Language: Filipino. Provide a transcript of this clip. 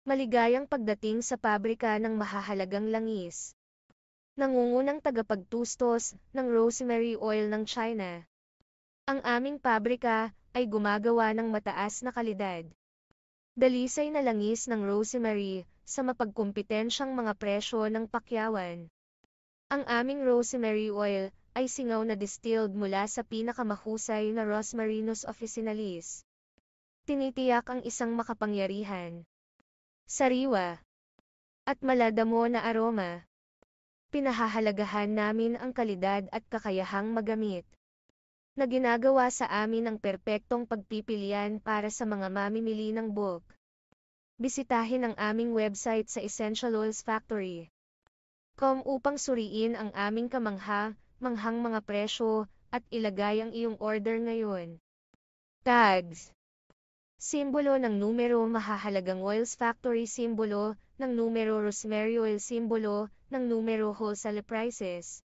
Maligayang pagdating sa pabrika ng mahahalagang langis. Nangungunang tagapagtustos ng rosemary oil ng China. Ang aming pabrika ay gumagawa ng mataas na kalidad. Dalisay na langis ng rosemary sa mapagkumpetensyang mga presyo ng pakyawan. Ang aming rosemary oil ay singaw na distilled mula sa pinakamahusay na Rosmarinus officinalis. Tinitiyak ang isang makapangyarihan, sariwa, at maladamo na aroma. Pinahahalagahan namin ang kalidad at kakayahang magamit, na ginagawa sa amin ang perpektong pagpipilian para sa mga mamimili ng bulk. Bisitahin ang aming website sa Essential Oils Factory.com upang suriin ang aming kamangha-manghang mga presyo at ilagay ang iyong order ngayon. Tags. Simbolo ng numero mahahalagang Oils Factory. Simbolo ng numero rosemary oil. Simbolo ng numero wholesale prices.